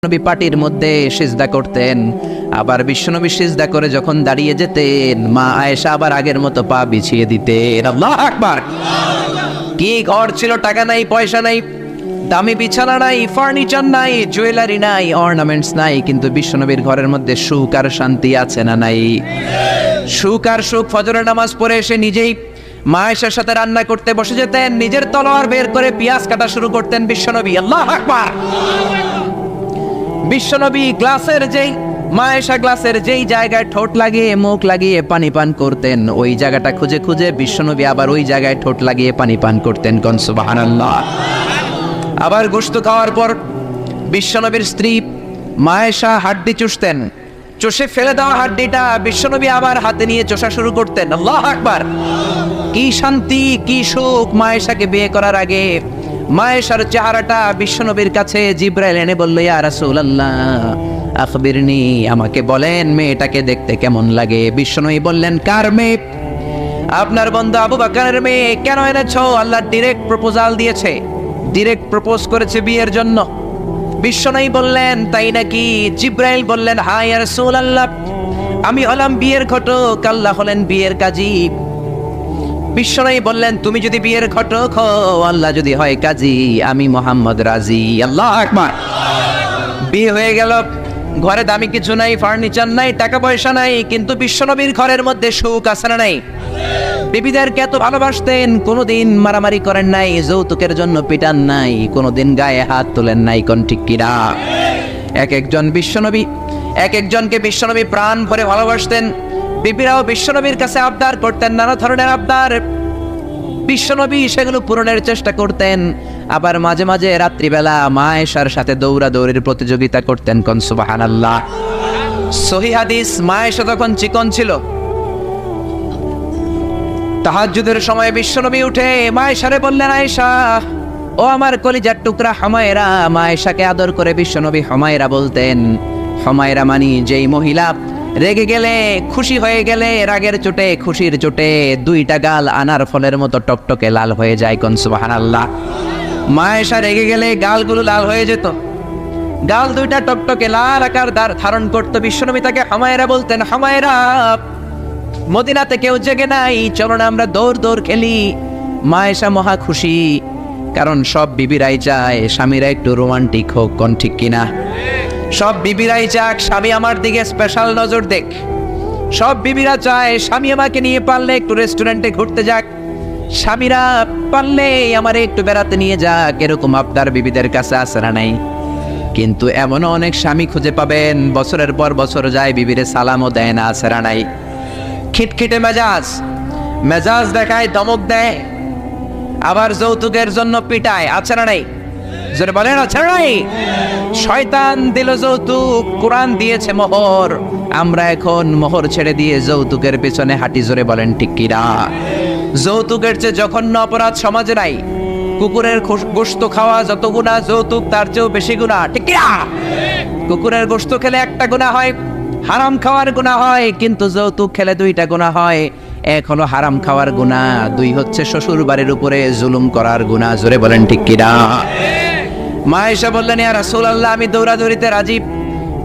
নবী পাটির মধ্যে সিজদা করতেন, আবার বিশ্বনবী সিজদা করে যখন দাঁড়িয়ে যেতেন মা আয়েশা আবার আগের মতো পা বিছিয়ে দিতেন। আল্লাহু আকবার। কি ঘর ছিল, টাকা নাই, পয়সা নাই, দামি বিছানা নাই, ফার্নিচার নাই, জুয়েলারি নাই, অর্নামেন্টস নাই, কিন্তু বিশ্বনবীর ঘরের মধ্যে সুখ আর শান্তি আছে না নাই? সুখ আর সুখ। ফজরের নামাজ পড়ে এসে নিজেই মা আয়েশার সাথে রান্না করতে বসে যেতেন, নিজের তলোয়ার বের করে পেঁয়াজ কাটা শুরু করতেন বিশ্বনবী। আল্লাহু আকবার। বিশ্বনবী গ্লাসের যেই মা আয়েশা গ্লাসের যেই জায়গায় ঠোঁট লাগিয়ে মুখ লাগিয়ে পানি পান করতেন, ওই জায়গাটা খুঁজে খুঁজে বিশ্বনবী আবার ওই জায়গায় ঠোঁট লাগিয়ে পানি পান করতেন। কোন সুবহানাল্লাহ। আবার গোশত খাওয়ার পর বিশ্বনবীর স্ত্রী মা আয়েশা হাড্ডি চুষতেন, চষে ফেলে দেওয়া হাড্ডিটা বিশ্বনবী আবার হাতে নিয়ে চষা শুরু করতেন। আল্লাহু আকবার। কি শান্তি, কি সুখ। মা আয়েশাকে বিয়ে করার আগে মা আয়েশার চেহারাটা বিশ্বনবীর কাছে জিবরাইল এনে বলল, ইয়া রাসূলুল্লাহ আখবিরনি, আমাকে বলেন মেয়েটাকে দেখতে কেমন লাগে। বিশ্বনবী বললেন, কার মেয়ে? আপনার বন্ধু আবু বকরের মেয়ে। কেন এনেছো? আল্লাহ ডিরেক্ট প্রপোজাল দিয়েছে, ডিরেক্ট প্রপোজ করেছে বিয়ের জন্য। বিশ্বনবী বললেন, তাই নাকি? জিবরাইল বললেন, হ্যাঁ ইয়া রাসূলুল্লাহ, আমি হলাম বিয়ের ঘটক, আল্লাহ হলেন বিয়ের কাজী। বিশ্বনবী বললেন, তুমি যদি বিয়ের ঘটক হও, আল্লাহ যদি হয় কাজী, আমি মুহাম্মদ রাজি। আল্লাহু আকবার। বিয়ে হয়ে গেল, ঘরে দামি কিছু নাই, ফার্নিচার নাই, টাকা পয়সা নাই, কিন্তু বিশ্বনবীর ঘরের মধ্যে সুখ আছে না নাই? বিবিদেরকে এত ভালোবাসতেন, কোনোদিন মারামারি করেন নাই, যৌতুকের জন্য পিটান নাই, কোনোদিন গায়ে হাত তোলেন নাই। কোন ঠিক কিনা? এক একজনকে বিশ্বনবী প্রাণ ভরে ভালোবাসতেন। বিবিরাও বিশ্বনবীর কাছে আবদার করতেন, নানা ধরনের আবদার। বিশ্বনবী সেগুলো পূরণের চেষ্টা করতেন। আবার মাঝে মাঝে রাত্রিবেলা মা আয়েশার সাথে দৌড়াদৌড়ির প্রতিযোগিতা করতেন। কোন সুবহানাল্লাহ। সহিহ হাদিস, মা আয়েশা তখন চিকন ছিল। তাহাজ্জুদের সময় বিশ্বনবী উঠে মা আয়েশারে বললেন, আয়েশা, ও আমার কলিজার টুকরা হুমায়রা। মা আয়েশাকে আদর করে বিশ্বনবী হুমায়রা বলতেন। হুমায়রা মানি যেই মহিলা রেগে গেলে, খুশি হয়ে গেলে, রাগের চোটে, খুশির চোটে দুইটা গাল আনার ফলের মতো টকটকে লাল হয়ে যায়। কোন সুবহানাল্লাহ। মা আয়েশা রেগে গেলে গালগুলো লাল হয়ে যেত, গাল দুইটা টকটকে লাল আকার ধারণ করতো। বিশ্বনবী তাকে হুমায়রা বলতেন, হুমায়রা, মদিনাতে কেউ জেগে নাই, চলো না আমরা দৌড় দৌড় খেলি। মা আয়েশা মহা খুশি, কারণ সব বিবিরাই চায় স্বামীরা একটু রোমান্টিক হোক। কোন ঠিক কিনা? সব বিবিরাই চাক স্বামী আমার দিকে স্পেশাল নজর দেখ। সব বিবিরা চায় স্বামী আমাকে নিয়ে পারলে একটু রেস্টুরেন্টে ঘুরতে যাক, স্বামীরা পারলে আমার একটু বেড়াতে নিয়ে যাক। এরকম আবদার বিবিদের কাছে আছে না নাই? কিন্তু এমনও অনেক স্বামী খুঁজে পাবেন, বছরের পর বছর যায়, বিবিরে সালামও দেয় না। আছে না নাই? খিটখিটে মেজাজ দেখায়, ধমক দেয়, আবার যৌতুকের জন্য পিটায়। আছে না নাই? জোরে বলেন, আছে না নাই? শয়তান দিল যৌতুক, কোরআন দিয়েছে মোহর। আমরা এখন মোহর ছেড়ে দিয়ে যৌতুকের পেছনে হাঁটি। জোরে বলেন ঠিক কিনা? যৌতুকের চেয়ে জঘন্য অপরাধ সমাজে নাই। কুকুরের গোশত খাওয়া যত গুনাহ, যৌতুক তার চেয়েও বেশি গুনাহ। ঠিক কিনা? কুকুরের গোশত খেলে একটা গুনাহ হয়, হারাম খাওয়ার গুনাহ হয়, কিন্তু যৌতুক খেলে দুইটা গুনাহ হয়। এক হলো হারাম খাওয়ার গুনাহ, দুই হচ্ছে শ্বশুর বাড়ির উপরে জুলুম করার গুনাহ। জোরে বলেন ঠিক কিনা? মা আয়েশা বললেন, ইয়া রাসূলুল্লাহ, আমি দৌড়াদৌড়িতে রাজি।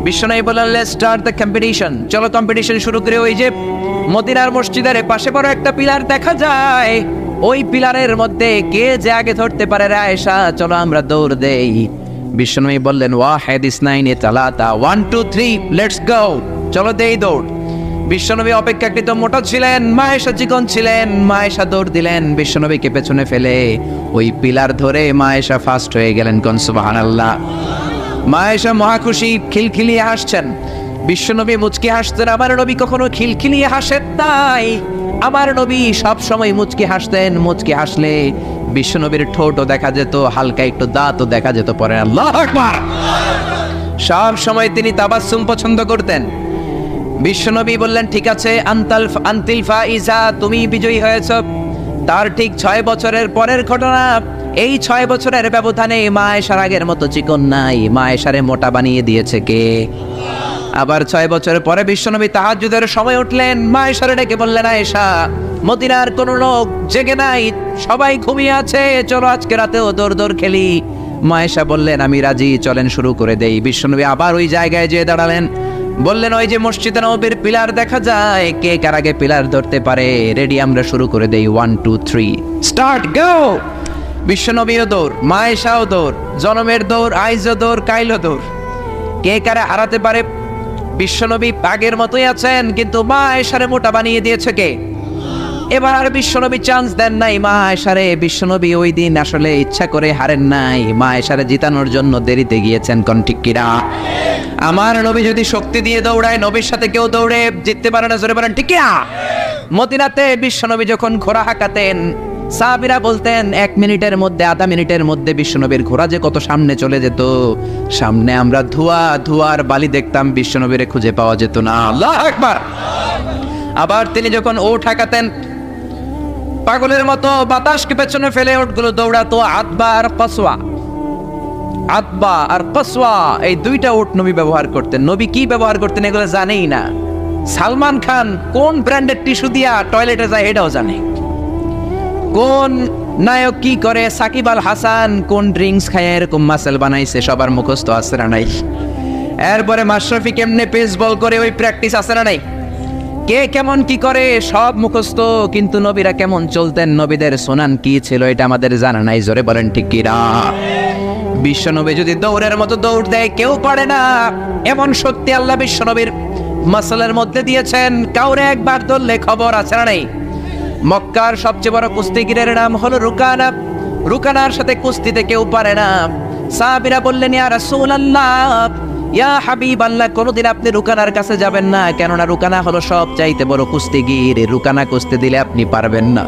বিশ্বনবী বললেন, লেটস স্টার্ট দ্য কম্পিটিশন। চলো কম্পিটিশন শুরু করে। ওই যে মদিনার মসজিদের পাশে বড় একটা পিলার দেখা যায়, ওই পিলারের মধ্যে কে যে আগে ধরতে পারে রে আয়েশা, চলো আমরা দৌড় দেই। বিশ্বনবী বললেন, ওয়াহিদ ইসনাইন তালাতা, 1 2 3 লেটস গো। চলো দেই দৌড়। বিশ্বনবী অপেক্ষাকৃত মোটা ছিলেন, মা আয়েশা চিকন ছিলেন। মা আয়েশা দৌড় দিলেন, বিশ্বনবীকে পেছনে ফেলে ওই পিলার ধরে মা আয়েশা ফার্স্ট হয়ে গেলেন। কোন সুবহানাল্লাহ। মা আয়েশা মহা খুশি, খিলখিলিয়ে হাসছেন। বিশ্বনবী মুচকি হাসতেন। আমার নবী কখনো খিলখিলিয়ে হাসেন নাই। আমার নবী সব সময় মুচকি হাসতেন। মুচকি হাসলে বিশ্বনবীর ঠোঁটও দেখা যেত, হালকা একটু দাঁতও দেখা যেত। পরে আল্লাহু আকবার। সব সময় তিনি তাবাসসুম পছন্দ করতেন। বিশ্বনবী বললেন, ঠিক আছে, আনতিল ফাইজা, তুমি বিজয়ী হয়েছ। তার ঠিক 6 বছরের পরের ঘটনা। এই 6 বছরের ব্যবধানে মা আয়েশার আগের মতো চিকন নাই, মা আয়েশারে মোটা বানিয়ে দিয়েছে কে? আবার 6 বছর পরে বিশ্বনবী তাহাজ্জুদের সময় উঠলেন। মা আয়েশারে ডেকে বললেন, আয়েশা, মদিনার কোন লোক জেগে নাই, সবাই ঘুমিয়ে আছে, চলো আজকে রাতেও দৌড় দৌড় খেলি। মা আয়েশা বললেন আমি রাজি, চলেন শুরু করে দেই। বিশ্বনবী আবার ওই জায়গায় যেয়ে দাঁড়ালেন, বললেন ওই যে মসজিদে নববীর পিলার দেখা যায়, কে কার আগে পিলার ধরতে পারে? রেডি, আমরা শুরু করে দেই, 1 2 3 স্টার্ট, গো। বিশ্বনবীও দৌড়, মা আয়েশাও দৌড়, জনমের দৌড়, আইজও দৌড়, কাইলও দৌড়। কে কারে হারাতে পারে? বিশ্বনবী আগের মতোই আছেন, কিন্তু মা আয়েশারে মোটা বানিয়ে দিয়েছে কে? এবার আর বিশ্বনবী চান্স দেন নাই মা আয়েশারে। বিশ্বনবী ওই দিন আসলে ইচ্ছা করে হারেন নাই, মা আয়েশারে জিতানোর জন্য দেরিতে গিয়েছেন। কোন ঠিক কিনা? আমার নবী যদি শক্তি দিয়ে দৌড়ায়, নবীর সাথে কেউ দৌড়ে জিততে পারে না, জোরে বলেন ঠিক কিনা? মদিনাতে বিশ্বনবী যখন ঘোড়া হাঁকাতেন, সাহাবীরা বলতেন 1 মিনিটের মধ্যে, আধা মিনিটের মধ্যে বিশ্বনবীর ঘোড়া যে কত সামনে চলে যেত। সামনে আমরা ধোঁয়ার বালি দেখতাম, বিশ্বনবীরে খুঁজে পাওয়া যেত না। আল্লাহু আকবার। আবার তিনি যখন ওট হাঁকাতেন, পাগলের মতো বাতাসকে পেছনে ফেলে ওটগুলো দৌড়াতো। আতবা আর কসওয়া, এই দুইটা ওট নবী ব্যবহার করতেন। নবী কি ব্যবহার করতেন এগুলো জানেই না। সালমান খান কোন ব্র্যান্ডের টিস্যু দিয়া টয়লেটে যায় এটাও জানে। কোন নায়ক কি করে, সাকিব আল হাসান কোন ড্রিঙ্কস খায় এরকম মাসেল বানাইছে, সবার মুখস্থ আছে না নাই? এরপরে মাশরাফি কেমনে পেস বল করে, ওই প্র্যাকটিস আছে না নাই? কে কেমন কি করে সব মুখস্থ, কিন্তু নবীরা কেমন চলতেন, নবীদের সুনান কি ছিল এটা আমাদের জানা নাই। জোরে বলেন ঠিক কিনা? বিশ্বনবী যদি দৌড়ের মতো দৌড় দেয় কেউ পারে না, এমন শক্তি আল্লাহ বিশ্বনবীর মাসলের মধ্যে দিয়েছেন। কাউরে একবার ধরলে খবর আছে না নাই? মক্কার সবচেয়ে বড় কুস্তিগিরের নাম হলো রুকানা। রুকানার সাথে কুস্তিতে কেউ পারে না। সাহাবীরা বললেন ইয়া রাসূলুল্লাহ, ইয়া হাবিবাল্লাহ, কোনদিন আপনি রুকানার কাছে যাবেন না, কেননা রুকানা হলো সব চাইতে বড় কুস্তিগির, রুকানা কুস্তি দিলে আপনি পারবেন না।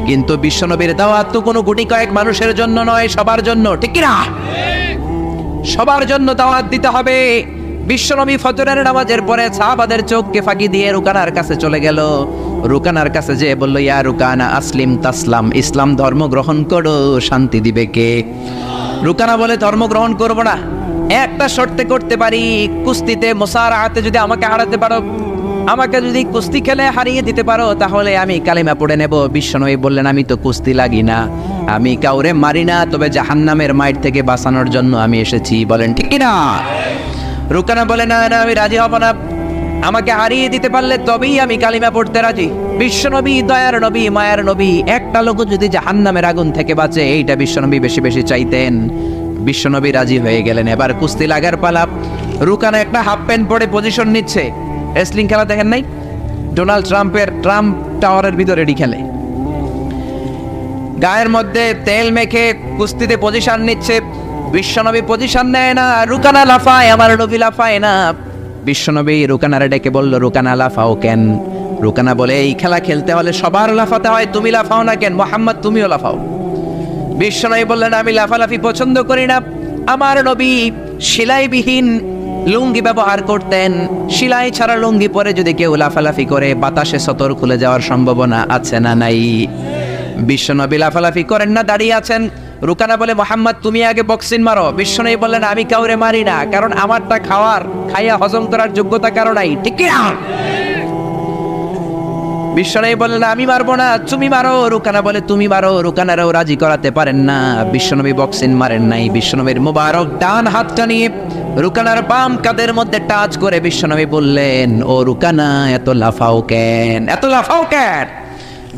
কিন্তু বিশ্বনবীর দাওয়াত তো কোনো গুটি কয়েক মানুষের জন্য নয়, সবার জন্য, ঠিক কি না? সবার জন্য দাওয়াত দিতে হবে। বিশ্বনবী ফজরের নামাজের পরে সাহাবাদের চোখকে ফাঁকি দিয়ে রুকানার কাছে চলে গেল। রুকানার কাছে যে বলল ইয়া রুকানা আসলিম তাসলাম, ইসলাম ধর্ম গ্রহণ করো, শান্তি দিবে কে? রুকানা বলে ধর্ম গ্রহণ করব না, একটা শর্তে করতে পারি, কুস্তিতে মুসারাআতে যদি আমাকে হারাতে পারো, আমাকে যদি কুস্তি খেলে হারিয়ে দিতে পারো, তাহলে আমি কালিমা পড়ে নেব। বিশ্বনবী বললেন আমি তো কুস্তি লাগি না, আমি কাউরে মারি না, তবে জাহান্নামের মাইর থেকে বাঁচানোর জন্য আমি এসেছি। বলেন ঠিক কি না? রুকানা বলে না না, আমি রাজি হব না, আমাকে হারিয়ে দিতে পারলে তবেই আমি কালিমা পড়তে রাজি। বিশ্বনবী দয়ার নবী, মায়ার নবী, একটা লোক যদি জাহান্নামের আগুন থেকে বাঁচে, এইটা বিশ্বনবী বেশি বেশি চাইতেন। বিশ্বনবী রাজি হয়ে গেলেন। এবার কুস্তি লাগার পালা। রুকানা একটা হাফ প্যান্ট পরে পজিশন নিচ্ছে। রেসলিং খেলা দেখেন নাই? ডোনাল্ড ট্রাম্পের ট্রাম্প টাওয়ারের ভিতরে এডি খেলে, গায়ের মধ্যে তেল মেখে কুস্তিতে পজিশন নিচ্ছে। বিশ্বনবী পজিশন নেয় না, রুকানা লাফায়, আমার নবী লাফায় না। বিশ্বনবী রুকানারে ডেকে বলল রুকানা লাফাও কেন? রুকানা বলে এই খেলা খেলতে হলে সবার লাফাতে হয়, তুমি লাফাও না কেন? মোহাম্মদ তুমিও লাফাও। বিশ্বনবী বললেন আমি লাফালাফি পছন্দ করি না। আমার নবী সেলাইবিহীন লুঙ্গি ব্যবহার করতেন। সেলাই ছাড়া লুঙ্গি পরে যদি কেউ লাফালাফি করে, বাতাসে সতর খুলে যাওয়ার সম্ভাবনা আছে না নাই? বিশ্বনবী লাফালাফি করেন না, দাঁড়িয়ে আছেন। রুকানা বলে মোহাম্মদ তুমি আগে বক্সিং মারো। বিশ্বনবী বললেন আমি কাউরে মারি না, কারণ আমারটা খাইয়া হজম করার যোগ্যতা কারো নাই, ঠিক কি না? বিশ্বনবী বললেন আমি মারবো না, তুমি মারো। রুকানা বলে তুমি মারো। রুকানারাও রাজি করাতে পারেন না। বিশ্বনবী বক্সিং মারেন নাই। বিশ্বনবীর মুবারক ডান হাতটা নিয়ে রুকানার বাম কাঁধের মধ্যে টাচ করে বিশ্বনবী বললেন ও রুকানা, এত লাফাও কেন, এত লাফাও কেন?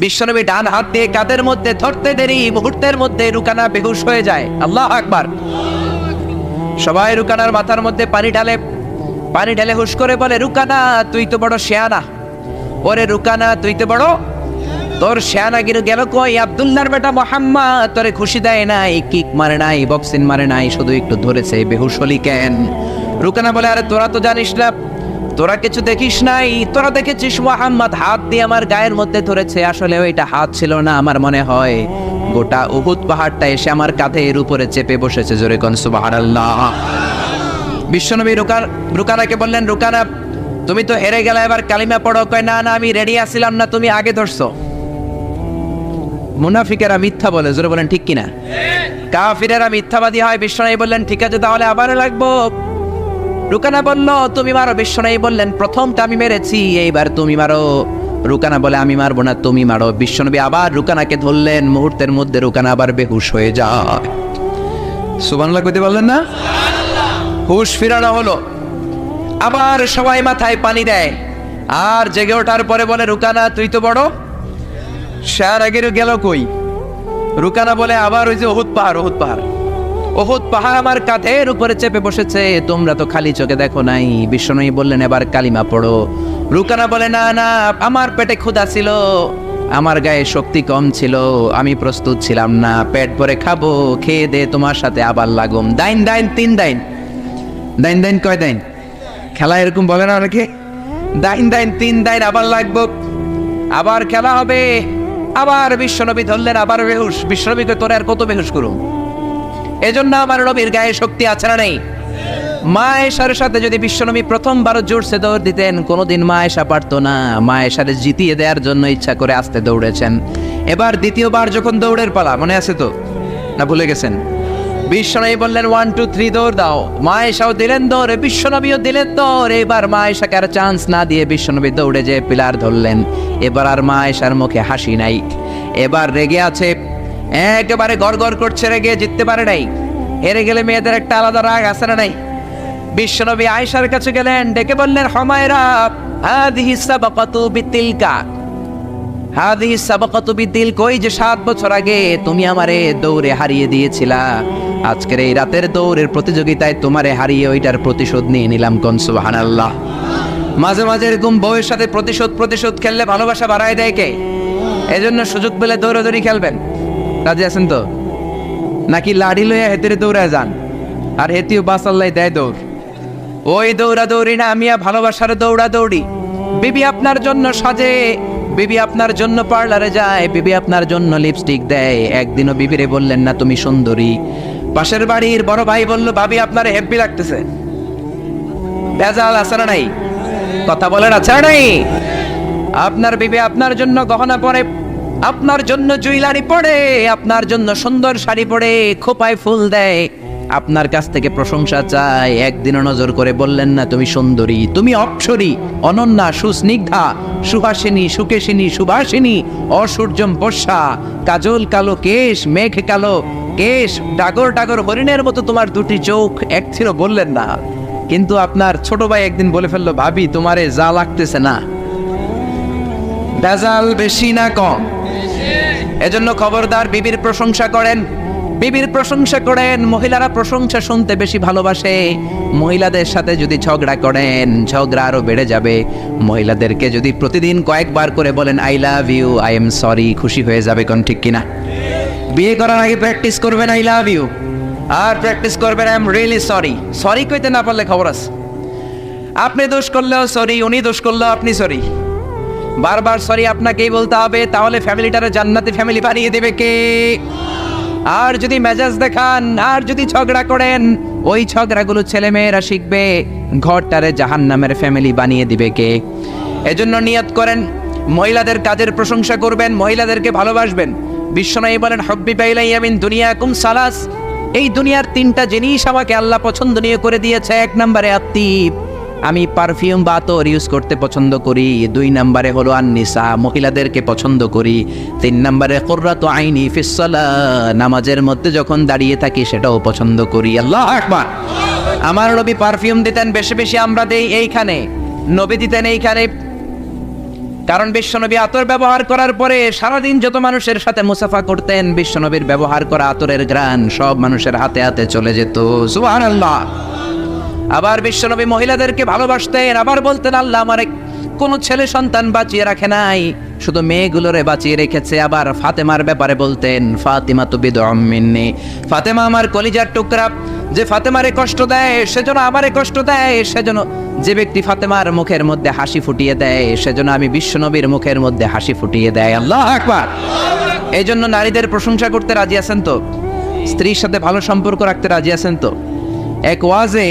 বিশ্বনবী ডান হাত দিয়ে কাঁধের মধ্যে ধরতে দেরি, মুহূর্তের মধ্যে রুকানা বেহুশ হয়ে যায়। আল্লাহু আকবার। সবাই রুকানার মাথার মধ্যে পানি ঢালে হুশ করে বলে রুকানা তুই তো বড় শেয়ানা। ওরে রুকানা তুই তো বড়, তোর শেয়ানাগিরি গেল কই? আব্দুল্লাহর বেটা মুহাম্মদ তোরে খুশি দেয় নাই, কিক মারে নাই, বক্সিং মারে নাই, শুধু একটু ধরেছে, বেহুশ হলি কেন? রুকানা বলে আরে তোরা তো জানিস না, তোরা কিছু দেখিস নাই, তোরা দেখেছিস মুহাম্মদ হাত দিয়ে আমার গায়ের মধ্যে ধরেছে। আসলে ওইটা হাত ছিল না, আমার মনে হয় গোটা উহুদ পাহাড়টা এসে আমার কাঁধের উপরে চেপে বসেছে। জোরে কোন সুবহানাল্লাহ। বিশ্বনবী রুকানাকে বললেন রুকানা তুমি তো হেরে গেলে, এবার কালিমা পড়ো। কয় না না আমি রেডি আছিলাম না, তুমি আগে ধরছো। মুনাফিকেরা মিথ্যা বলে, জোরে বলেন ঠিক কিনা? কাফিরেরা মিথ্যাবাদী হয়। বিশ্বনবী বললেন ঠিক আছে তাহলে আবার লাগবো। রুকানা বলল তুমি মারো। বিশ্বনবী বললেন প্রথমটা আমি মেরেছি, এইবার তুমি মারো। রুকানা বলে আমি মারবো না, তুমি মারো। বিশ্বনবী আবার রুকানাকে ধরলেন। মুহূর্তের মধ্যে রুকানা আবার বেহুশ হয়ে যায়। সুবহানাল্লাহ কইতে পারলেন না? হুশ ফিরানো হলো, আবার সবাই মাথায় পানি দেয়, আর জেগে ওঠার পরে বলে রুকানা তুই তো বড়, শার আগের গেল কই? রুকানা বলে আবার ওই যে ওহুদ পাহাড়, ওহুদ পাহাড়, ওহুদ পাহাড় আমার কাঁধের উপরে চেপে বসেছে, তোমরা তো খালি চোখে দেখো নাই। বিশ্বনবী বললেন এবার কালিমা পড়ো। রুকানা বলে না না, আমার পেটে ক্ষুধা ছিল, আমার গায়ে শক্তি কম ছিল, আমি প্রস্তুত ছিলাম না, পেট ভরে খাবো, খেয়ে দে তোমার সাথে আবার লাগুম। দাইন দাইন তিন দাইন, দাইন দাইন কয় দাইন, খেলা এরকম বলে না অনেকে, দাইন দাইন তিন দাইন আবার লাগবো, আবার খেলা হবে। আবার বিশ্বনবী ধরলেন, আবার বেহুশ। বিশ্বনবীকে তোরে আর কত বেহুশ করুম? এজন্য আমার নবীর গায়ে শক্তি আছে না নেই? মা আয়েশার সাথে যদি বিশ্বনবী প্রথমবার জোরসে দৌড় দিতেন, কোনোদিন মা আয়েশা পারতো না। মা আয়েশারে জিতিয়ে দেওয়ার জন্য ইচ্ছা করে আস্তে দৌড়েছেন। এবার দ্বিতীয়বার যখন দৌড়ের পালা, মনে আছে তো না ভুলে গেছেন? বিশ্বনবী বললেন 1 2 3 দৌড় দাও। মা আয়েশাও দিলেন দৌড়, বিশ্বনবীও দিলেন দৌড়। এবার মা আয়েশাকে আর চান্স না দিয়ে বিশ্বনবী দৌড়ে যেয়ে পিলার ধরলেন। এবার আর মা আয়েশার মুখে হাসি নাই, এবার রেগে আছে, একেবারে গড়গড় করছে, রেগে জিততে পারে নাই। হেরে গেলে মেয়েদের একটা আলাদা রাগ আছে না নাই? বিশ্বনবী আয়েশার কাছে গেলেন, ডেকে বললেন হুমায়রা হাদিহি সাবাকাতু বিতিলকা, হাদিহি সাবাকাতু বিতিল, কই যে 7 বছর আগে তুমি আমারে দৌড়ে হারিয়ে দিয়েছিলা, আজকের এই রাতের দৌড়ের প্রতিযোগিতায় তোমারে হারিয়ে ওইটার প্রতিশোধ নিয়ে নিলাম। কোন সুবহানাল্লাহ। মাঝে মাঝে এরকম বউয়ের সাথে প্রতিশোধ খেললে ভালোবাসা বাড়ায় দেয় কে? এজন্য সুযোগ পেলে দৌড়াদৌড়ি খেলবেন। রাজি আছেন তো? নাকি লাড়ি লইয়া হেতেরে দৌড়ায় যান, আর হেতিও বাসাল্লাই দেয় দৌড়? ওই দৌড়াদৌড়ি না, আমিয়া ভালোবাসার দৌড়াদৌড়ি। বিবি আপনার জন্য সাজে, বিবি আপনার জন্য পার্লারে যায়, বিবি আপনার জন্য লিপস্টিক দেয়। একদিনও বিবিরে বললেন না তুমি সুন্দরী? পাশের বাড়ির বড় ভাই বলল ভাবি আপনার হেব্বি লাগতেছে। ভেজাল আছে না নাই? কথা বলেন আছে না নাই? আপনার বিবি আপনার জন্য গহনা পরে, আপনার জন্য জুয়েলারি পরে, আপনার জন্য সুন্দর শাড়ি পরে, খোপায় ফুল দেয়, আপনার কাছ থেকে প্রশংসা চায়। একদিনও নজর করে বললেন না তুমি সুন্দরী, তুমি অপ্সরী, অনন্যা, সুস্নিগ্ধা, সুহাসিনী, সুকেশিনী, সুভাষিনী, অসূর্যম বর্ষা, কাজল কালো কেশ, মেঘ কালো কেশ, ডাগর ডাগর হরিণের মতো তোমার দুটি চোখ, এক ছিল বললেন না। কিন্তু আপনার ছোট ভাই একদিন বলে ফেললো ভাবি তোমারে যা লাগতেছে না। ভেজাল বেশি না কম? এজন্য খবরদার, বিবির প্রশংসা করেন, বিবির প্রশংসা করেন। মহিলারা প্রশংসা শুনতে বেশি ভালোবাসে। মহিলাদের সাথে যদি ঝগড়া করেন, ঝগড়া আরো বেড়ে যাবে। মহিলাদেরকে যদি প্রতিদিন কয়েকবার করে বলেন I love you, I am sorry, খুশি হয়ে যাবে। কোন ঠিক কিনা? বিয়ে করার আগে প্র্যাকটিস করবেন আই লাভ ইউ, আর প্র্যাকটিস করবেন I am really sorry. Sorry কইতে না পারলে খবর আছে। আপনি দোষ করলেও সরি, উনি দোষ করলেও আপনি সরি। বারবার সরি আপনাকেই বলতে হবে, তাহলে ফ্যামিলিটারে জান্নাতি ফ্যামিলি বানিয়ে দেবে কে? আর যদি মেজাজ দেখান, আর যদি ঝগড়া করেন, ওই ঝগড়াগুলো ছেলে মেয়েরা শিখবে, ঘরটারে জাহান্নামের ফ্যামিলি বানিয়ে দিবে কে? এজন্য নিয়ত করেন মহিলাদের কাজের প্রশংসা করবেন, মহিলাদেরকে ভালোবাসবেন। বিশ্বনবী বলেন হুব্বিবা ইলাইয়া মিন দুনিয়াকুম সালাস, এই দুনিয়ার 3টা জিনিস আমাকে আল্লাহ পছন্দনীয় করে দিয়েছে। 1 নম্বরে আত্তিব, আমি পারফিউম বা আতর ইউজ করতে পছন্দ করি। 2 নম্বরে হলো আন-নিসা, মহিলাদেরকে পছন্দ করি। 3 নম্বরে কুররাতু আইনি ফিস সালাহ, নামাজের মধ্যে যখন দাঁড়িয়ে থাকি সেটাও পছন্দ করি। আল্লাহু আকবার। আমার নবী পারফিউম দিতেন বেশি বেশি, আমরা দেই এইখানে, নবী দিতেন এইখানে। কারণ বিশ্বনবী আতর ব্যবহার করার পরে সারাদিন যত মানুষের সাথে মুসাফা করতেন, বিশ্বনবীর ব্যবহার করা আতরের ঘ্রাণ সব মানুষের হাতে হাতে চলে যেত। সুবহানাল্লাহ। আবার বিশ্বনবী মহিলাদেরকে ভালোবাসতেন, আবার বলতেন আল্লাহ আমার কোন ছেলে সন্তান বাঁচিয়ে রাখে নাই, শুধু মেয়েগুলোরে বাঁচিয়ে রেখেছে। আবার ফাতেমার ব্যাপারে বলতেন ফাতিমা তু বিদউম মিন্নি, ফাতেমা আমার কলিজার টুকরা, যে ফাতেমারে কষ্ট দেয় সেজন্য আমারে কষ্ট দেয়, সেজন্য যে ব্যক্তি ফাতেমার মুখের মধ্যে হাসি ফুটিয়ে দেয় সেজন্য আমি বিশ্বনবীর মুখের মধ্যে হাসি ফুটিয়ে দেয়। আল্লাহু আকবার। এই জন্য নারীদের প্রশংসা করতে রাজি আছেন তো? স্ত্রীর সাথে ভালো সম্পর্ক রাখতে রাজি আছেন তো? এক ওয়াজে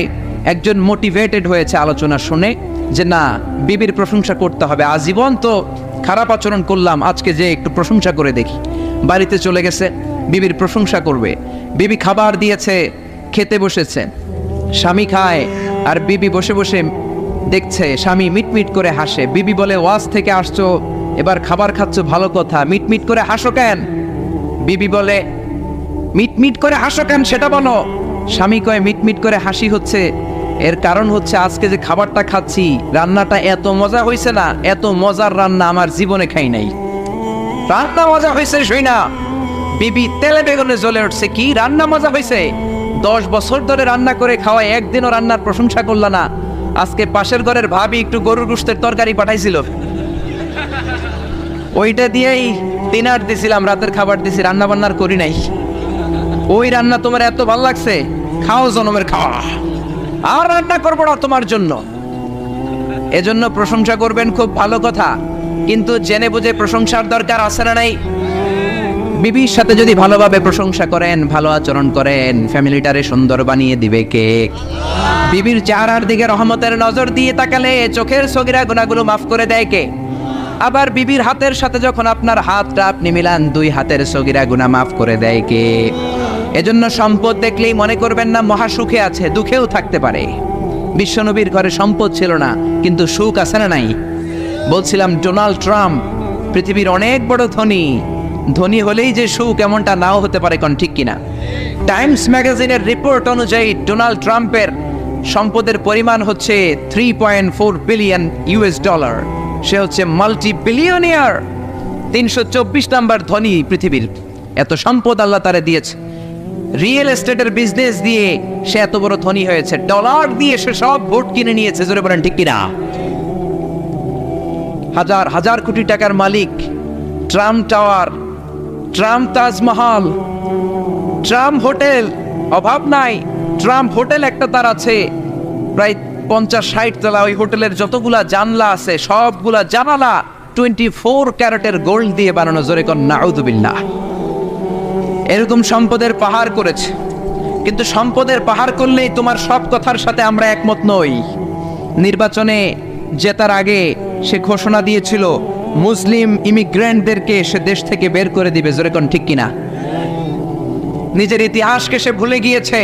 একজন মোটিভেটেড হয়েছে আলোচনা শুনে যে না, বিবির প্রশংসা করতে হবে, আজীবন তো খারাপ আচরণ করলাম, আজকে যে একটু প্রশংসা করে দেখি। বাড়িতে চলে গেছে, বিবির প্রশংসা করবে। বিবি খাবার দিয়েছে, খেতে বসেছে, স্বামী খায় আর বিবি বসে বসে দেখছে, স্বামী মিটমিট করে হাসে। বিবি বলে ওয়াজ থেকে আসছো, এবার খাবার খাচ্ছ, ভালো কথা, মিটমিট করে হাসো কেন? বিবি বলে মিটমিট করে হাসো কেন সেটা বলো। স্বামী কয় মিটমিট করে হাসি হচ্ছে, এর কারণ হচ্ছে আজকে যে খাবারটা খাচ্ছি রান্নাটা এত মজা হয়েছে না, এত মজার রান্না আমার জীবনে খাই নাই। রান্না মজা হয়েছে শুই না, বিবি তেলে বেগুনে জ্বলে উঠছে, কি রান্না মজা হয়েছে, 10 বছর ধরে রান্না করে খাওয়ায় একদিনও রান্নার প্রশংসা করলা না। আজকে পাশের ঘরের ভাবি একটু গরুর গোশতের তরকারি পাঠাইছিল, ওইটা দিয়েই ডিনার দিছিলাম, রাতের খাবার দিছি, রান্না বান্নার করি নাই। ওই রান্না তোমার এত ভালো লাগছে, খাও জনমের খাওয়া, আর রান্না করবো না তোমার জন্য। এজন্য প্রশংসা করবেন, খুব ভালো কথা, কিন্তু জেনে বুঝে প্রশংসার দরকার আছে না নাই? বিবির সাথে যদি ভালোভাবে প্রশংসা করেন, ভালো আচরণ করেন, ফ্যামিলিটারে সুন্দর বানিয়ে দিবে কে? বিবির চেহারার দিকে রহমতের নজর দিয়ে তাকালে চোখের সগীরা গুনাহগুলো মাফ করে দেয় কে? আবার বিবির হাতের সাথে যখন আপনার হাতটা আপনি মিলান, 2 হাতের সগীরা গুনাহ মাফ করে দেয় কে? এজন্য সম্পদ দেখলেই মনে করবেন না মহা সুখে আছে, দুঃখেও থাকতে পারে। বিশ্বনবীর ঘরে সম্পদ ছিল না, কিন্তু সুখ আছে না নাই? বলছিলাম ডোনাল্ড ট্রাম্প পৃথিবীর অনেক বড় ধনী, ধনী হলেই যে সুখ এমনটা নাও হতে পারে, কোন ঠিক কিনা? টাইমস ম্যাগাজিনের রিপোর্ট অনুযায়ী ডোনাল্ড ট্রাম্পের সম্পদের পরিমাণ হচ্ছে 3.4 বিলিয়ন ইউএস ডলার। সে হচ্ছে মাল্টি বিলিয়নিয়ার, 324 নাম্বার ধনী পৃথিবীর। এত সম্পদ আল্লাহ তারে দিয়েছে। রিয়েল এস্টেটের বিজনেস দিয়ে সে এত বড় ধনী হয়েছে, ডলার দিয়ে সে সব ভোট কিনে নিয়েছে, জোরে বলেন ঠিক কিনা? হাজার হাজার কোটি টাকার মালিক। Trump tower, Trump Taj Mahal, Trump hotel, অভাব নাই। ট্রাম্প হোটেল একটা তার আছে প্রায় 50-60 তলা। ওই হোটেলের যতগুলা জানলা আছে সবগুলা জানালা 24 ক্যারেটের গোল্ড দিয়ে বানানো, জোরে কোন নাউযুবিল্লাহ। এরকম সম্পদের পাহাড় করেছে, কিন্তু সম্পদের পাহাড় করলেই তোমার সব কথার সাথে আমরা একমত নই। নির্বাচনে জেতার আগে সে ঘোষণা দিয়েছিল মুসলিম ইমিগ্রেন্টদেরকে সে দেশ থেকে বের করে দিবে, জোরে কোন ঠিক কিনা? নিজের ইতিহাসকে সে ভুলে গিয়েছে,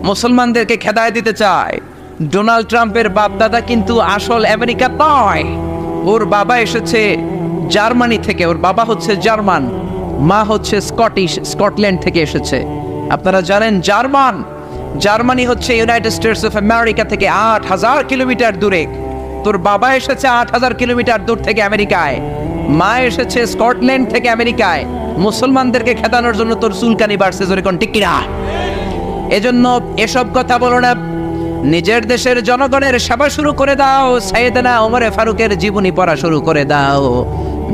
মুসলমানদেরকে খেদায় দিতে চায়। ডোনাল্ড ট্রাম্পের বাপ দাদা কিন্তু আসল আমেরিকা নয়, ওর বাবা এসেছে জার্মানি থেকে, ওর বাবা হচ্ছে জার্মান, মা হচ্ছে স্কটিশ, স্কটল্যান্ড থেকে এসেছে। আপনারা জানেন জার্মানি হচ্ছে ইউনাইটেড স্টেটস অফ আমেরিকা থেকে 8000 কিলোমিটার দূরে। তোর বাবা এসেছে 8000 কিলোমিটার দূর থেকে আমেরিকায়, মা এসেছে স্কটল্যান্ড থেকে আমেরিকায়। মুসলমানদেরকে খেদানোর জন্য তোর চুলকানি বাড়ছে, জোরে কোন ঠিক কিনা? এজন্য এসব কথা বলো না, নিজের দেশের জনগণের সেবা শুরু করে দাও। সাইয়েদনা ওমরে ফারুকের জীবনী পড়া শুরু করে দাও।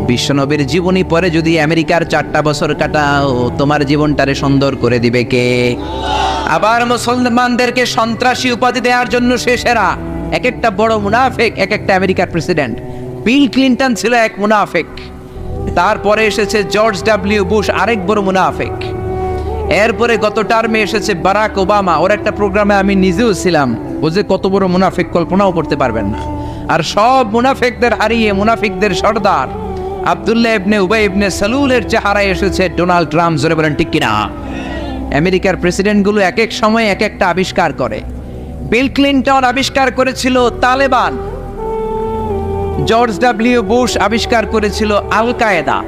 বিশ্বনবীর জীবনী পড়ে যদি আমেরিকার 4টা বছর কাটাও, তোমার জীবনটারে সুন্দর করে দিবে কে? আবার মুসলমানদেরকে সন্ত্রাসী উপাধি দেওয়ার জন্য সে সেরা। এক একটা বড় মুনাফিক, এক একটা আমেরিকার প্রেসিডেন্ট। বিল ক্লিন্টন ছিল এক মুনাফিক, তারপরে এসেছে জর্জ ডব্লিউ বুশ, আরেক বড় মুনাফিক। এরপরে গত টার্মে এসেছে বারাক ওবামা। ওর একটা প্রোগ্রামে আমি নিজেও ছিলাম, ও যে কত বড় মুনাফিক কল্পনাও করতে পারবেন না। আর সব মুনাফিকদের হারিয়ে মুনাফিকদের সর্দার আব্দুল্লাহ ইবনে উবাই ইবনে সালুলের চেহারায় এসেছে ডোনাল্ড ট্রাম্প, জোরে বলেন ঠিক কিনা? আমেরিকার প্রেসিডেন্টগুলো এক এক সময় এক একটা আবিষ্কার করে। বিল ক্লিন্টন আবিষ্কার করেছিল তালেবান, জর্জ ডব্লিউ বুশ আবিষ্কার করেছিল আল কায়েদা,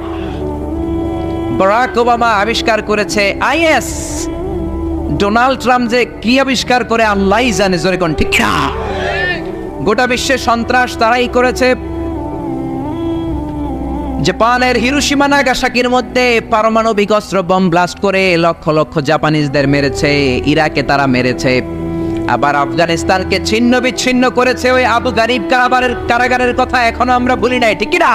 বারাক ওবামা আবিষ্কার করেছে আইএস, ডোনাল্ড ট্রাম্প যে কি আবিষ্কার করে আল্লাহই জানে, জোরে কোন ঠিক না? গোটা বিশ্বে সন্ত্রাস তারাই করেছে। জাপানের হিরোশিমা নাগাসাকির মধ্যে পারমাণবিক অস্ত্র বম ব্লাস্ট করে লক্ষ লক্ষ জাপানিজদের মেরেছে, ইরাকে তারা মেরেছে। আবার আফগানিস্তানকে ছিন্ন বিচ্ছিন্ন করেছে। ওই আবু গারিব কারাগারের কথা এখনো আমরা ভুলি নাই, ঠিক না?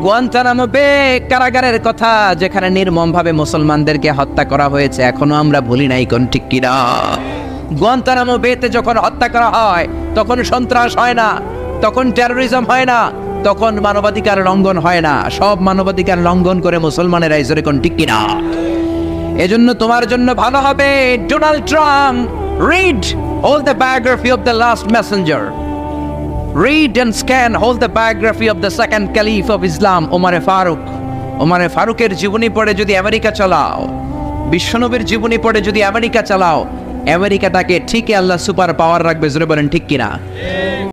গুয়ান্তানামো বে কারাগারের কথা, যেখানে নির্মমভাবে মুসলমানদেরকে হত্যা করা হয়েছে, এখনো আমরা ভুলি নাই, কোন ঠিক কিনা? গুয়ান্তানামো বেতে যখন হত্যা করা হয় তখন সন্ত্রাস হয় না, তখন টেরোরিজম হয় না, তখন মানবাধিকার লঙ্ঘন হয় না। সব মানবাধিকার লঙ্ঘন করে মুসলমানেরা, জোরে কোন ঠিক কিনা? এজন্য তোমার জন্য ভালো হবে Donald Trump read all the biography of the last messenger, read and scan all the biography of the second caliph of Islam, ওমরে ফারুক। ওমরে ফারুকের জীবনী পড়ে যদি আমেরিকা চালাও, বিশ্বনবীর জীবনী পড়ে যদি আমেরিকা চালাও, আমেরিকাটাকে ঠিকই আল্লাহ সুপার পাওয়ার রাখবে, জোরে বলেন ঠিক কিনা?